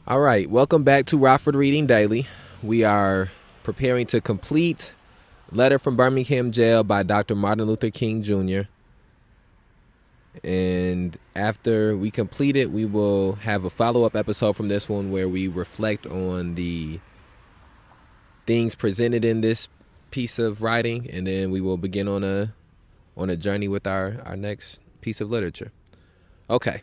All right, welcome back to Rockford Reading Daily. We are preparing to complete Letter from Birmingham Jail by Dr. Martin Luther King Jr. And after we complete it, we will have a follow-up episode from this one where we reflect on the things presented in this piece of writing, and then we will begin on a journey with our next piece of literature. Okay.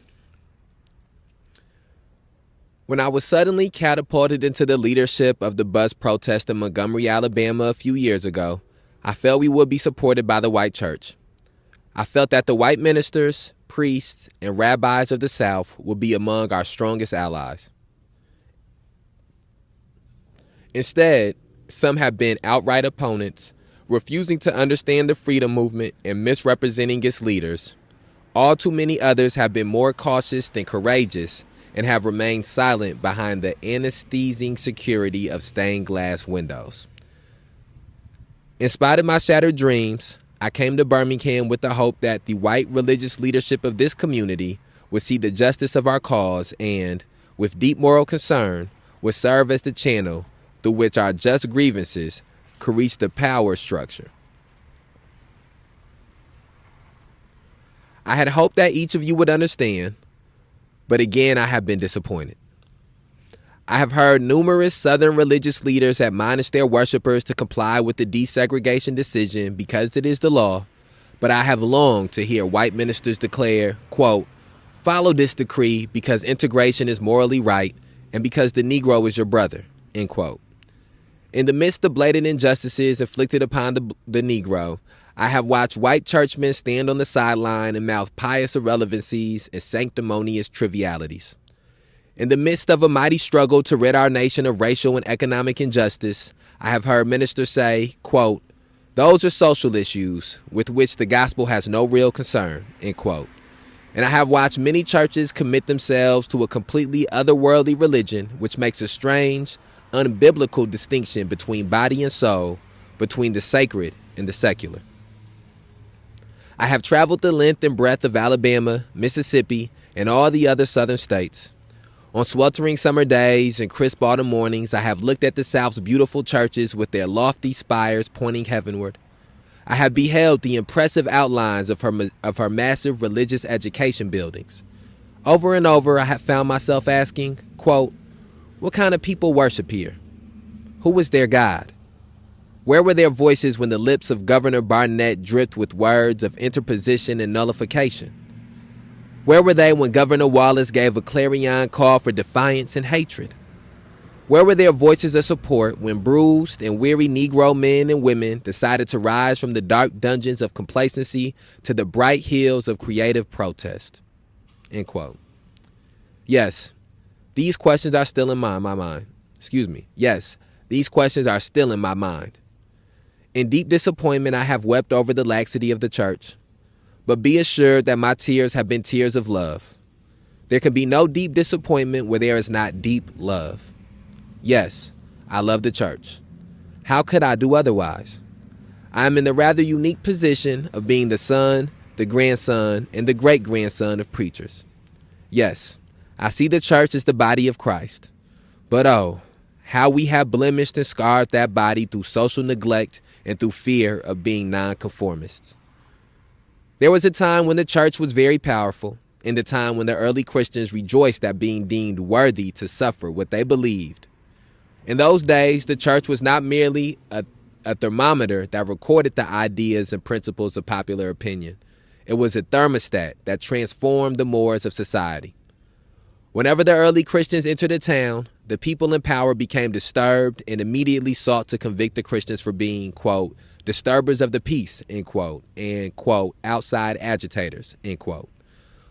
When I was suddenly catapulted into the leadership of the bus protest in Montgomery, Alabama a few years ago, I felt we would be supported by the white church. I felt that the white ministers, priests, and rabbis of the South would be among our strongest allies. Instead, some have been outright opponents, refusing to understand the freedom movement and misrepresenting its leaders. All too many others have been more cautious than courageous and have remained silent behind the anesthesizing security of stained glass windows. In spite of my shattered dreams, I came to Birmingham with the hope that the white religious leadership of this community would see the justice of our cause and, with deep moral concern, would serve as the channel through which our just grievances could reach the power structure. I had hoped that each of you would understand, but again, I have been disappointed. I have heard numerous Southern religious leaders admonish their worshipers to comply with the desegregation decision because it is the law, but I have longed to hear white ministers declare, quote, "Follow this decree because integration is morally right and because the Negro is your brother," end quote. In the midst of blatant injustices inflicted upon the Negro, I have watched white churchmen stand on the sideline and mouth pious irrelevancies and sanctimonious trivialities. In the midst of a mighty struggle to rid our nation of racial and economic injustice, I have heard ministers say, quote, "Those are social issues with which the gospel has no real concern," end quote. And I have watched many churches commit themselves to a completely otherworldly religion which makes a strange, unbiblical distinction between body and soul, between the sacred and the secular. I have traveled the length and breadth of Alabama, Mississippi, and all the other southern states. On sweltering summer days and crisp autumn mornings, I have looked at the South's beautiful churches with their lofty spires pointing heavenward. I have beheld the impressive outlines of her massive religious education buildings. Over and over, I have found myself asking, quote, "What kind of people worship here? Who is their God? Where were their voices when the lips of Governor Barnett dripped with words of interposition and nullification? Where were they when Governor Wallace gave a clarion call for defiance and hatred? Where were their voices of support when bruised and weary Negro men and women decided to rise from the dark dungeons of complacency to the bright hills of creative protest?" End quote. Yes, these questions are still in my mind. Yes, these questions are still in my mind. In deep disappointment, I have wept over the laxity of the church. But be assured that my tears have been tears of love. There can be no deep disappointment where there is not deep love. Yes, I love the church. How could I do otherwise? I am in the rather unique position of being the son, the grandson, and the great-grandson of preachers. Yes, I see the church as the body of Christ. But oh, how we have blemished and scarred that body through social neglect and through fear of being nonconformists. There was a time when the church was very powerful, and a time when the early Christians rejoiced at being deemed worthy to suffer what they believed. In those days, the church was not merely a thermometer that recorded the ideas and principles of popular opinion. It was a thermostat that transformed the mores of society. Whenever the early Christians entered a town, the people in power became disturbed and immediately sought to convict the Christians for being, quote, "disturbers of the peace," end quote, and, quote, "outside agitators," end quote.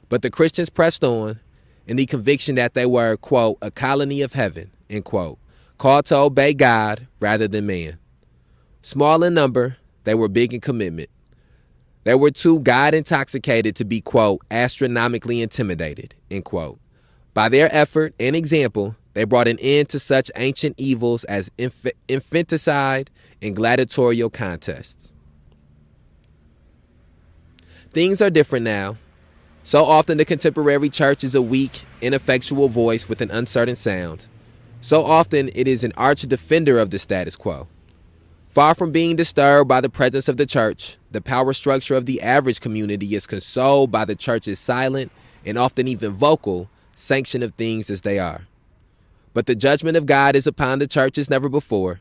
But the Christians pressed on in the conviction that they were, quote, "a colony of heaven," end quote, called to obey God rather than man. Small in number, they were big in commitment. They were too God intoxicated to be, quote, "astronomically intimidated," end quote. By their effort and example, they brought an end to such ancient evils as infanticide and gladiatorial contests. Things are different now. So often the contemporary church is a weak, ineffectual voice with an uncertain sound. So often it is an arch defender of the status quo. Far from being disturbed by the presence of the church, the power structure of the average community is consoled by the church's silent and often even vocal sanction of things as they are. But the judgment of God is upon the church as never before.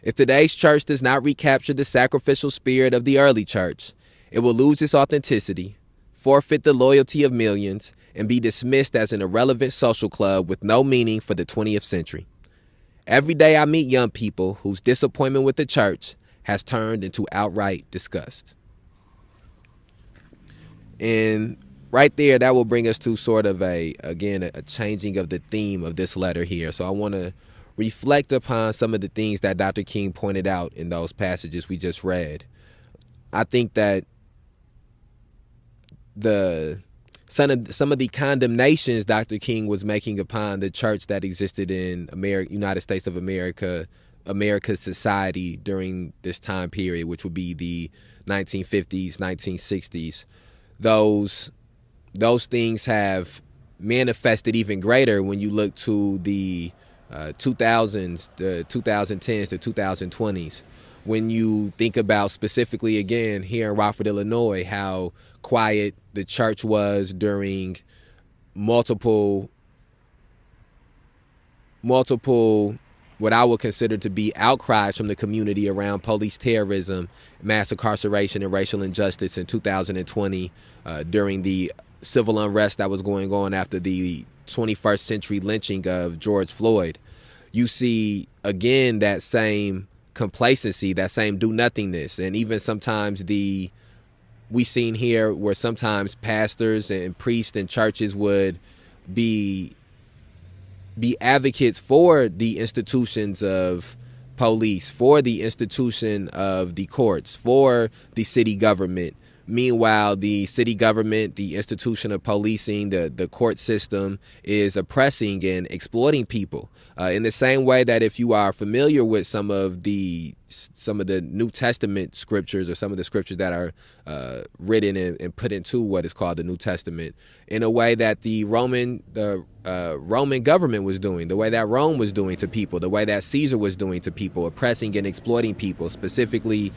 If today's church does not recapture the sacrificial spirit of the early church, it will lose its authenticity, forfeit the loyalty of millions, and be dismissed as an irrelevant social club with no meaning for the 20th century. Every day I meet young people whose disappointment with the church has turned into outright disgust. And right there, that will bring us to sort of a changing of the theme of this letter here. So I want to reflect upon some of the things that Dr. King pointed out in those passages we just read. I think that some of the condemnations Dr. King was making upon the church that existed in United States of America, America's society during this time period, which would be the 1950s, 1960s, those things have manifested even greater when you look to the 2000s, the 2010s, the 2020s. When you think about specifically, again, here in Rockford, Illinois, how quiet the church was during multiple what I would consider to be outcries from the community around police terrorism, mass incarceration, and racial injustice in 2020 during the civil unrest that was going on after the 21st century lynching of George Floyd. You see, again, that same complacency, that same do-nothingness, and even sometimes we seen here where sometimes pastors and priests and churches would be advocates for the institutions of police, for the institution of the courts, for the city government. Meanwhile, the city government, the institution of policing, the court system is oppressing and exploiting people. In the same way that if you are familiar with some of the New Testament scriptures, or some of the scriptures that are written and put into what is called the New Testament, in a way that the Roman government was doing, the way that Rome was doing to people, the way that Caesar was doing to people, oppressing and exploiting people, specifically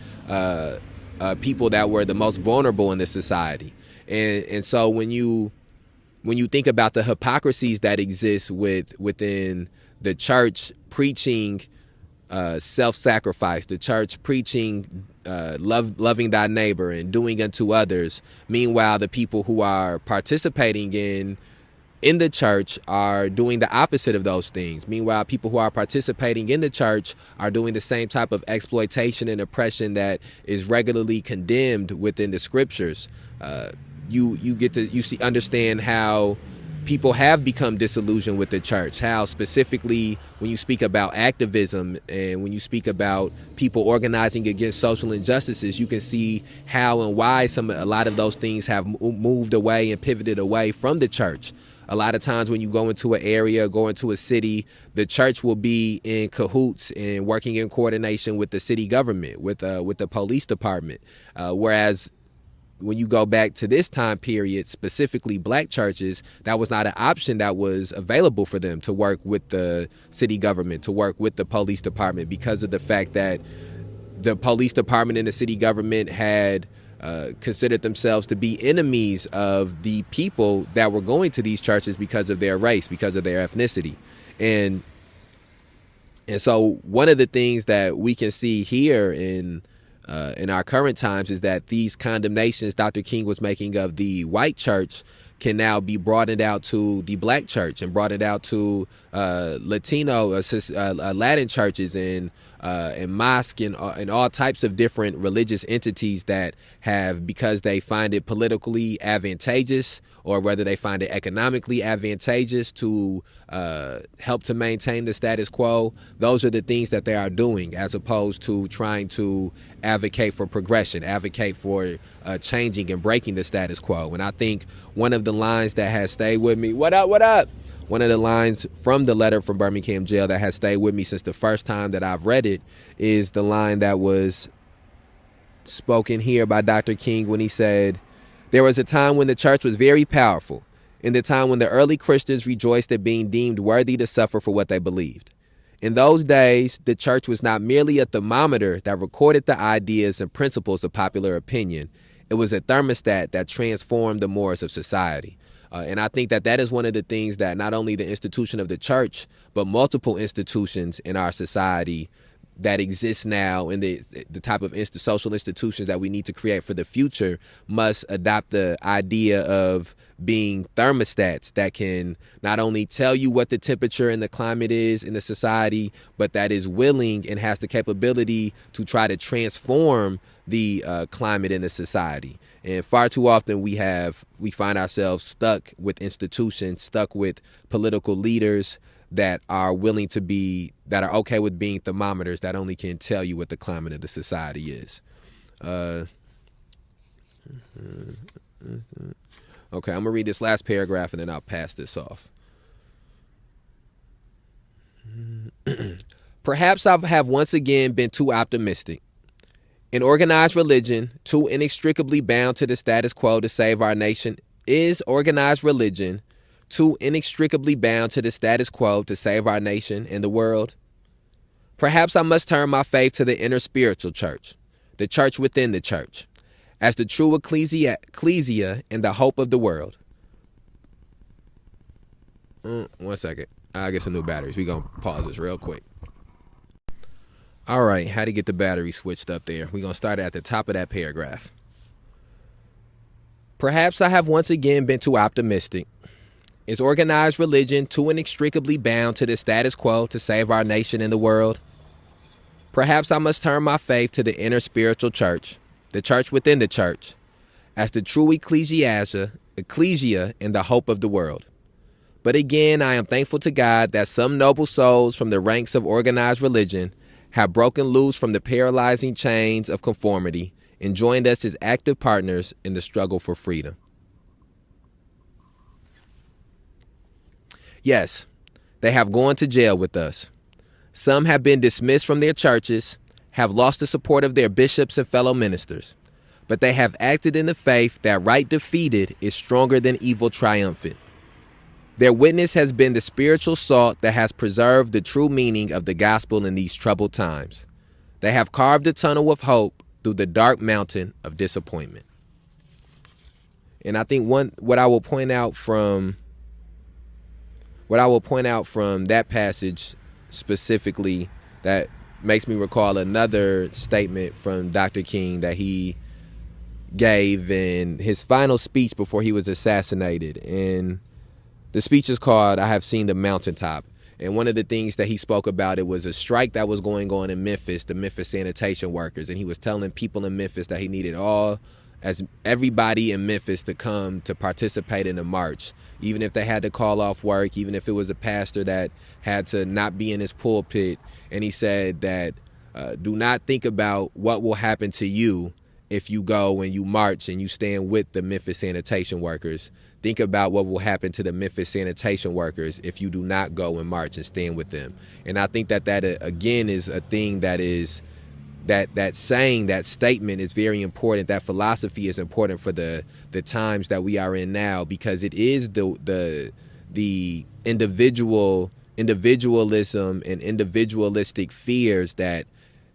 people that were the most vulnerable in this society. And so when you think about the hypocrisies that exist within the church preaching self-sacrifice, the church preaching loving thy neighbor and doing unto others, meanwhile the people who are participating in the church are doing the opposite of those things. Meanwhile, people who are participating in the church are doing the same type of exploitation and oppression that is regularly condemned within the scriptures. You understand how people have become disillusioned with the church, how specifically when you speak about activism and when you speak about people organizing against social injustices, you can see how and why a lot of those things have moved away and pivoted away from the church. A lot of times when you go into an area, go into a city, the church will be in cahoots and working in coordination with the city government, with the police department. Whereas when you go back to this time period, specifically black churches, that was not an option that was available for them to work with the city government, to work with the police department, because of the fact that the police department and the city government had considered themselves to be enemies of the people that were going to these churches because of their race, because of their ethnicity. And so one of the things that we can see here in our current times is that these condemnations Dr. King was making of the white church can now be broadened out to the black church and broadened out to Latino, Latin churches and mosque and all types of different religious entities that have, because they find it politically advantageous or whether they find it economically advantageous to help to maintain the status quo. Those are the things that they are doing, as opposed to trying to advocate for progression, advocate for changing and breaking the status quo. And I think one of the lines that has stayed with me, what up? One of the lines from the Letter from Birmingham Jail that has stayed with me since the first time that I've read it is the line that was spoken here by Dr. King when he said, There was a time when the church was very powerful, in the time when the early Christians rejoiced at being deemed worthy to suffer for what they believed. In those days, the church was not merely a thermometer that recorded the ideas and principles of popular opinion. It was a thermostat that transformed the mores of society. And I think that that is one of the things that not only the institution of the church, but multiple institutions in our society that exist now and the type of social institutions that we need to create for the future must adopt the idea of being thermostats that can not only tell you what the temperature and the climate is in the society, but that is willing and has the capability to try to transform the climate in the society. And far too often we find ourselves stuck with institutions, stuck with political leaders that are willing to be, that are okay with being thermometers that only can tell you what the climate of the society is. Okay, I'm gonna read this last paragraph and then I'll pass this off. Perhaps I have once again been too optimistic. In organized religion, too inextricably bound to the status quo to save our nation, is organized religion too inextricably bound to the status quo to save our nation and the world? Perhaps I must turn my faith to the inner spiritual church, the church within the church, as the true ecclesia and the hope of the world. 1 second. I'll get some new batteries. We're going to pause this real quick. All right, how to get the battery switched up there. We're going to start at the top of that paragraph. Perhaps I have once again been too optimistic. Is organized religion too inextricably bound to the status quo to save our nation and the world? Perhaps I must turn my faith to the inner spiritual church, the church within the church, as the true ecclesia and the hope of the world. But again, I am thankful to God that some noble souls from the ranks of organized religion have broken loose from the paralyzing chains of conformity and joined us as active partners in the struggle for freedom. Yes, they have gone to jail with us. Some have been dismissed from their churches, have lost the support of their bishops and fellow ministers, but they have acted in the faith that right defeated is stronger than evil triumphant. Their witness has been the spiritual salt that has preserved the true meaning of the gospel in these troubled times. They have carved a tunnel of hope through the dark mountain of disappointment. And I think what I will point out from that passage specifically that makes me recall another statement from Dr. King that he gave in his final speech before he was assassinated. And the speech is called "I Have Seen the Mountaintop." And one of the things that he spoke about, it was a strike that was going on in Memphis, the Memphis sanitation workers. And he was telling people in Memphis that he needed everybody in Memphis to come to participate in the march, even if they had to call off work, even if it was a pastor that had to not be in his pulpit. And he said that do not think about what will happen to you if you go and you march and you stand with the Memphis sanitation workers. Think about what will happen to the Memphis sanitation workers if you do not go and march and stand with them. And I think that again is a thing that is that saying, that statement is very important. That philosophy is important for the times that we are in now, because it is the individualism and individualistic fears that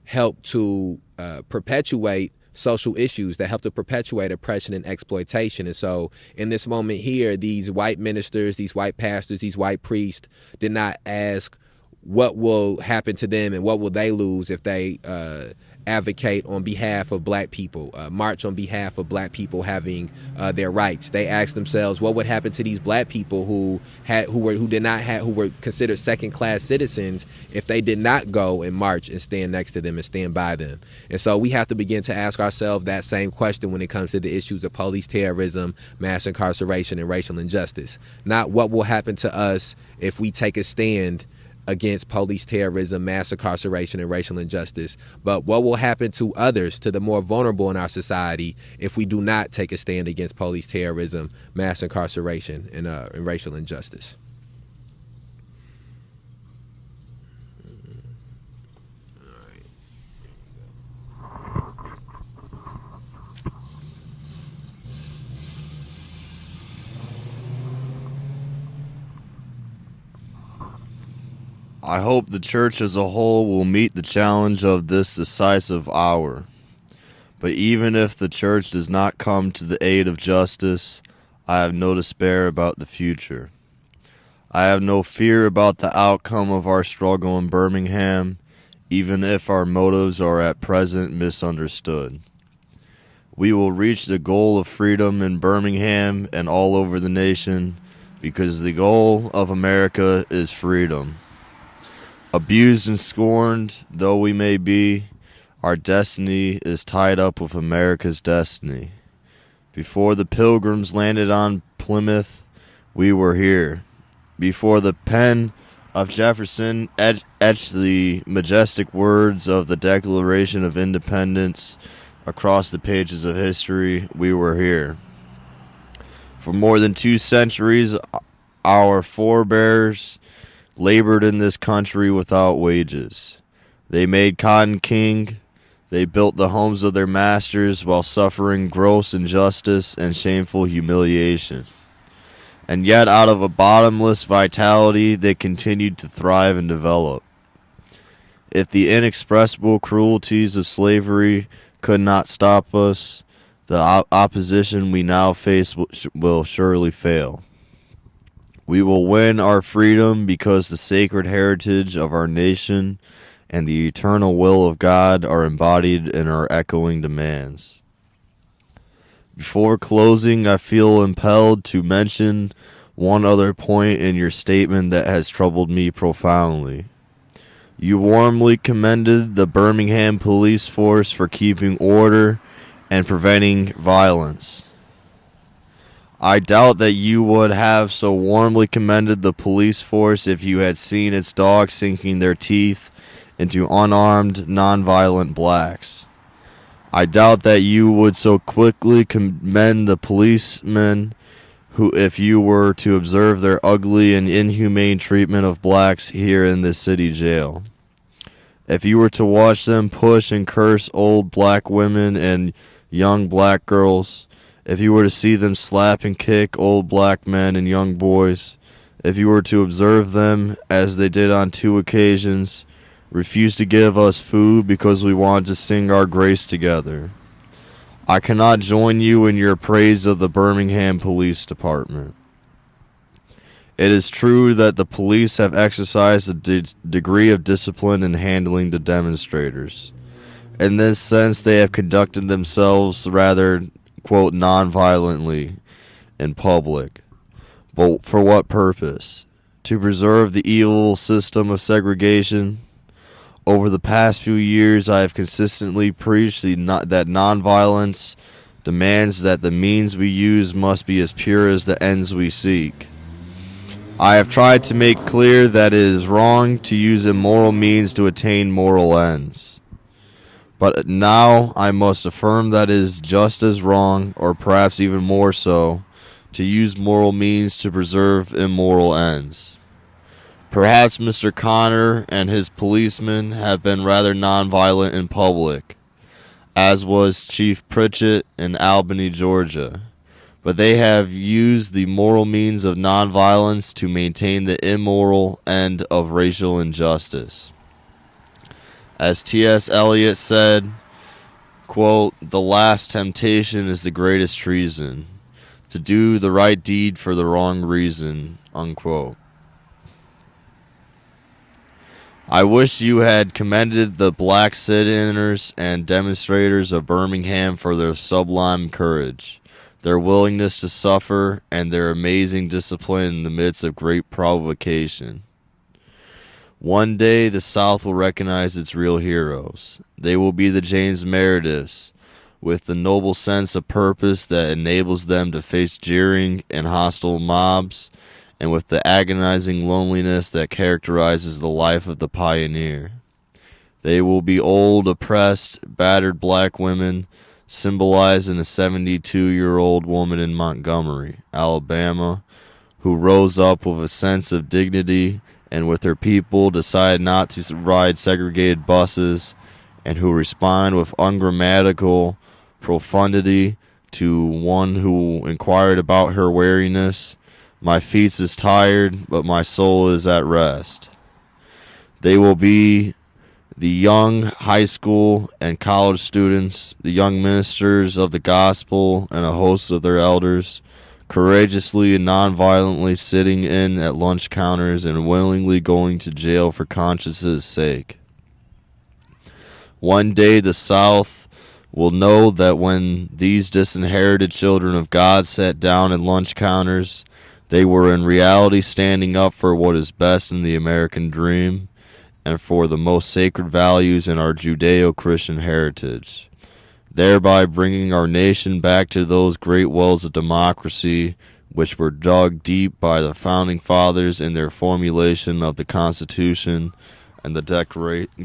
help to perpetuate social issues, that help to perpetuate oppression and exploitation. And so in this moment here, these white ministers, these white pastors, these white priests did not ask what will happen to them and what will they lose if they advocate on behalf of black people, march on behalf of black people having their rights. They asked themselves, what would happen to these black people who were considered second-class citizens if they did not go and march and stand next to them and stand by them? And so we have to begin to ask ourselves that same question when it comes to the issues of police terrorism, mass incarceration, and racial injustice. Not what will happen to us if we take a stand against police terrorism, mass incarceration, and racial injustice, but what will happen to others, to the more vulnerable in our society, if we do not take a stand against police terrorism, mass incarceration, and racial injustice. I hope the church as a whole will meet the challenge of this decisive hour. But even if the church does not come to the aid of justice, I have no despair about the future. I have no fear about the outcome of our struggle in Birmingham, even if our motives are at present misunderstood. We will reach the goal of freedom in Birmingham and all over the nation, because the goal of America is freedom. Abused and scorned though we may be, our destiny is tied up with America's destiny. Before the Pilgrims landed on Plymouth, we were here. Before the pen of Jefferson etched the majestic words of the Declaration of Independence across the pages of history, we were here. For more than 2 centuries, our forebears labored in this country without wages. They made cotton king. They built the homes of their masters while suffering gross injustice and shameful humiliation. And yet, out of a bottomless vitality, they continued to thrive and develop. If the inexpressible cruelties of slavery could not stop us, the opposition we now face will surely fail. We will win our freedom because the sacred heritage of our nation and the eternal will of God are embodied in our echoing demands. Before closing, I feel impelled to mention one other point in your statement that has troubled me profoundly. You warmly commended the Birmingham police force for keeping order and preventing violence. I doubt that you would have so warmly commended the police force if you had seen its dogs sinking their teeth into unarmed, nonviolent blacks. I doubt that you would so quickly commend the policemen who, if you were to observe their ugly and inhumane treatment of blacks here in this city jail. If you were to watch them push and curse old black women and young black girls, if you were to see them slap and kick old black men and young boys, if you were to observe them, as they did on 2 occasions, refuse to give us food because we wanted to sing our grace together, I cannot join you in your praise of the Birmingham Police Department. It is true that the police have exercised a degree of discipline in handling the demonstrators. In this sense, they have conducted themselves rather, quote, non-violently in public. But for what purpose? To preserve the evil system of segregation? Over the past few years, I have consistently preached that nonviolence demands that the means we use must be as pure as the ends we seek. I have tried to make clear that it is wrong to use immoral means to attain moral ends. But now I must affirm that it is just as wrong, or perhaps even more so, to use moral means to preserve immoral ends. Perhaps Mr. Connor and his policemen have been rather nonviolent in public, as was Chief Pritchett in Albany, Georgia. But they have used the moral means of nonviolence to maintain the immoral end of racial injustice. As T.S. Eliot said, quote, "The last temptation is the greatest treason, to do the right deed for the wrong reason," unquote. I wish you had commended the black sit-inners and demonstrators of Birmingham for their sublime courage, their willingness to suffer, and their amazing discipline in the midst of great provocation. One day the South will recognize its real heroes. They will be the James Merediths, with the noble sense of purpose that enables them to face jeering and hostile mobs, and with the agonizing loneliness that characterizes the life of the pioneer. They will be old, oppressed, battered black women, symbolized in a 72-year-old woman in Montgomery, Alabama, who rose up with a sense of dignity and with her people decided not to ride segregated buses, and who respond with ungrammatical profundity to one who inquired about her weariness. "My feet is tired, but my soul is at rest." They will be the young high school and college students, the young ministers of the gospel, and a host of their elders, courageously and nonviolently sitting in at lunch counters and willingly going to jail for conscience' sake. One day the South will know that when these disinherited children of God sat down at lunch counters, they were in reality standing up for what is best in the American dream and for the most sacred values in our Judeo-Christian heritage, thereby bringing our nation back to those great wells of democracy which were dug deep by the Founding Fathers in their formulation of the Constitution and the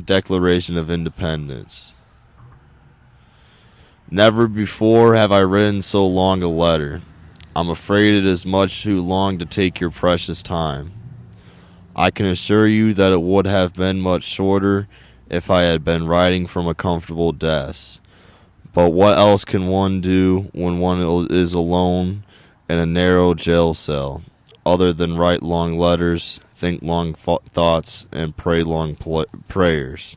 Declaration of Independence. Never before have I written so long a letter. I'm afraid it is much too long to take your precious time. I can assure you that it would have been much shorter if I had been writing from a comfortable desk. But what else can one do when one is alone in a narrow jail cell, other than write long letters, think long thoughts, and pray long prayers?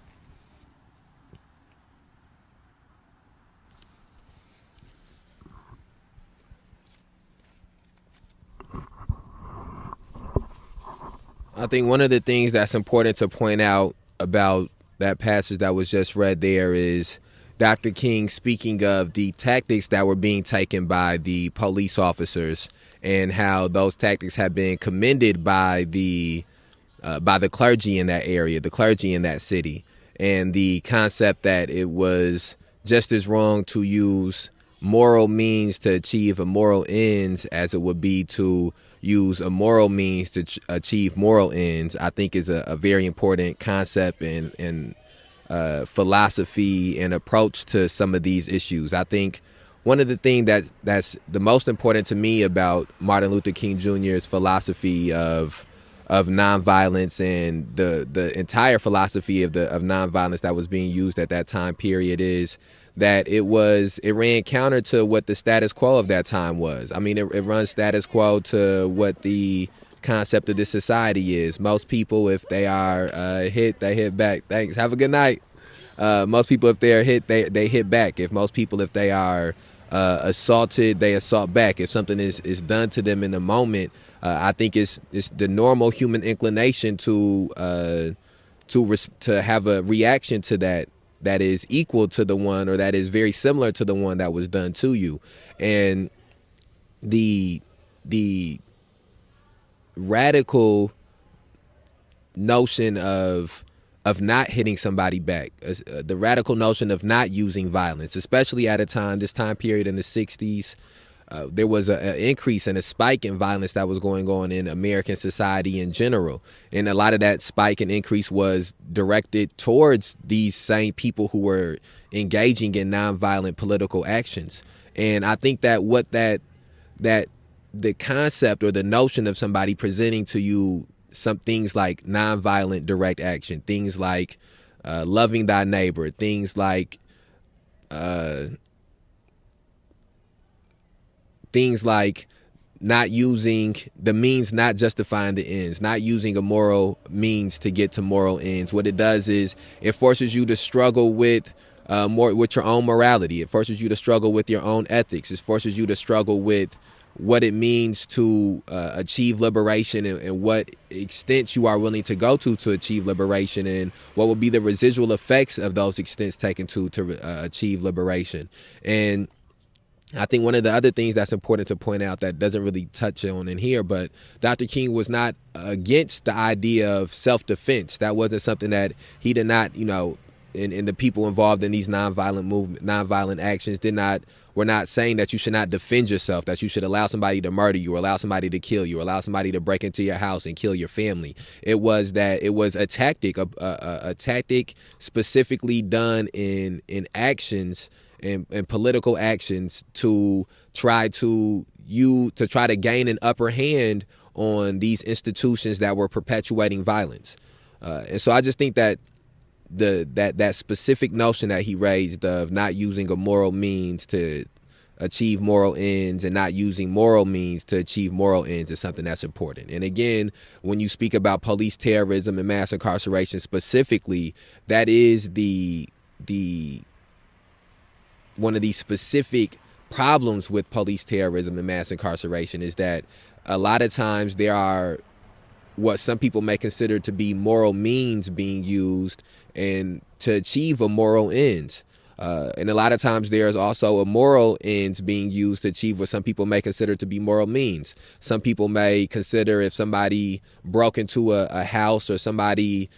I think one of the things that's important to point out about that passage that was just read there is Dr. King speaking of the tactics that were being taken by the police officers and how those tactics have been commended by the clergy in that area, the clergy in that city, and the concept that it was just as wrong to use moral means to achieve immoral ends as it would be to use immoral means to achieve moral ends, I think is a very important concept and philosophy and approach to some of these issues. I think one of the things that's the most important to me about Martin Luther King Jr.'s philosophy of nonviolence and the entire philosophy of nonviolence that was being used at that time period is that it ran counter to what the status quo of that time was. I mean, it runs status quo to what the concept of this society is. Most people, if they are hit, they hit back. Thanks. Have a good night. Most people, if they are hit, they hit back. If they are assaulted, they assault back. If something is done to them in the moment, I think it's the normal human inclination to have a reaction to that is equal to the one, or that is very similar to the one that was done to you. And the radical notion of not hitting somebody back, the radical notion of not using violence, especially at this time period in the 60s, there was an increase and a spike in violence that was going on in American society in general. And a lot of that spike and increase was directed towards these same people who were engaging in nonviolent political actions. And I think that the concept or the notion of somebody presenting to you some things like nonviolent direct action, things like loving thy neighbor, things like not using the means, not justifying the ends, not using a moral means to get to moral ends. What it does is it forces you to struggle with your own morality. It forces you to struggle with your own ethics. It forces you to struggle with what it means to achieve liberation and what extents you are willing to go to achieve liberation, and what will be the residual effects of those extents taken to achieve liberation. And I think one of the other things that's important to point out that doesn't really touch on in here, but Dr. King was not against the idea of self-defense. That wasn't something that he did not, and the people involved in these nonviolent actions were not saying that you should not defend yourself, that you should allow somebody to murder you, or allow somebody to kill you, or allow somebody to break into your house and kill your family. It was a tactic, a tactic specifically done in actions and political actions to try to gain an upper hand on these institutions that were perpetuating violence. And so I just think that that specific notion that he raised of not using a moral means to achieve moral ends and not using moral means to achieve moral ends is something that's important. And again, when you speak about police terrorism and mass incarceration specifically, that is the one of the specific problems with police terrorism and mass incarceration is that a lot of times there are what some people may consider to be moral means being used and to achieve a moral ends. And a lot of times there's also immoral ends being used to achieve what some people may consider to be moral means. Some people may consider if somebody broke into a house or somebody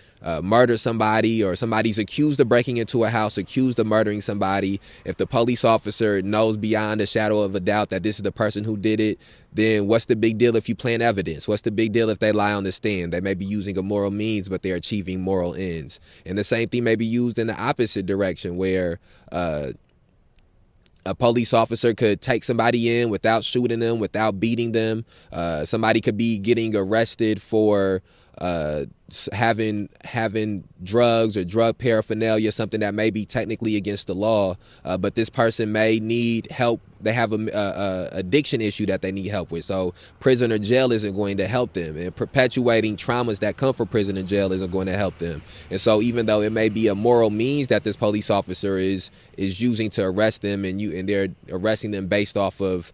murdered somebody or somebody's accused of breaking into a house, accused of murdering somebody, if the police officer knows beyond a shadow of a doubt that this is the person who did it, then what's the big deal if you plant evidence? What's the big deal if they lie on the stand? They may be using a moral means, but they're achieving moral ends. And the same thing may be used in the opposite direction where a police officer could take somebody in without shooting them, without beating them. Somebody could be getting arrested for having drugs or drug paraphernalia, something that may be technically against the law, but this person may need help. They have a addiction issue that they need help with. So prison or jail isn't going to help them, and perpetuating traumas that come from prison and jail isn't going to help them. And so even though it may be a moral means that this police officer is using to arrest them, and they're arresting them based off of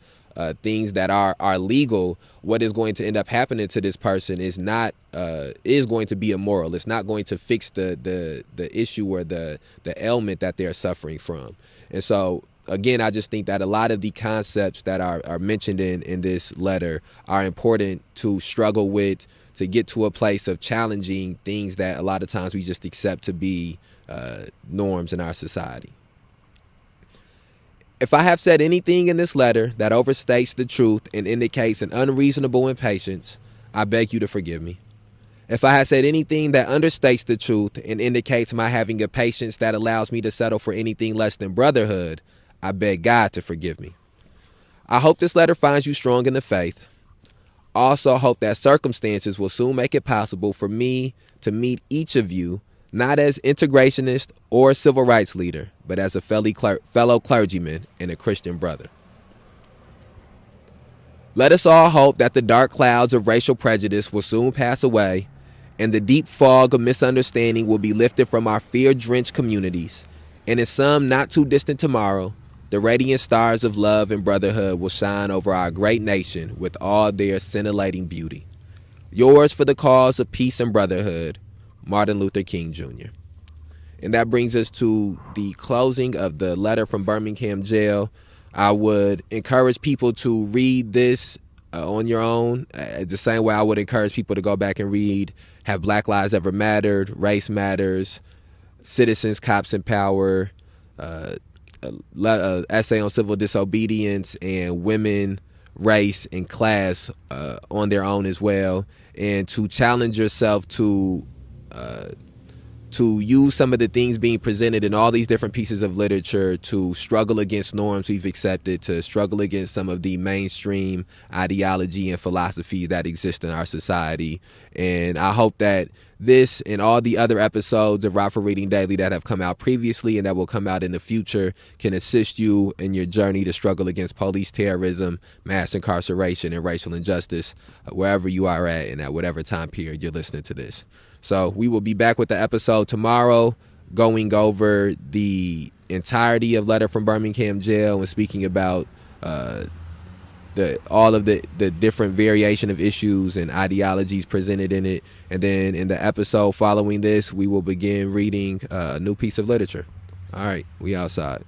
things that are legal, what is going to end up happening to this person is going to be immoral. It's not going to fix the issue or the ailment that they're suffering from. And so again, I just think that a lot of the concepts that are mentioned in this letter are important to struggle with, to get to a place of challenging things that a lot of times we just accept to be norms in our society. If I have said anything in this letter that overstates the truth and indicates an unreasonable impatience, I beg you to forgive me. If I have said anything that understates the truth and indicates my having a patience that allows me to settle for anything less than brotherhood, I beg God to forgive me. I hope this letter finds you strong in the faith. I also hope that circumstances will soon make it possible for me to meet each of you, not as integrationist or civil rights leader, but as a fellow clergyman and a Christian brother. Let us all hope that the dark clouds of racial prejudice will soon pass away and the deep fog of misunderstanding will be lifted from our fear-drenched communities, and in some not too distant tomorrow, the radiant stars of love and brotherhood will shine over our great nation with all their scintillating beauty. Yours for the cause of peace and brotherhood, Martin Luther King Jr. And that brings us to the closing of the letter from Birmingham Jail. I would encourage people to read this on your own, the same way I would encourage people to go back and read Have Black Lives Ever Mattered, Race Matters, Citizens, Cops, and Power, essay on civil disobedience, and Women, Race, and Class on their own as well, and to challenge yourself to use some of the things being presented in all these different pieces of literature to struggle against norms we've accepted, to struggle against some of the mainstream ideology and philosophy that exist in our society. And I hope that this and all the other episodes of Rockford Reading Daily that have come out previously and that will come out in the future can assist you in your journey to struggle against police terrorism, mass incarceration, and racial injustice, wherever you are at and at whatever time period you're listening to this. So we will be back with the episode tomorrow, going over the entirety of Letter from Birmingham Jail and speaking about all of the different variation of issues and ideologies presented in it. And then in the episode following this, we will begin reading a new piece of literature. All right, we outside.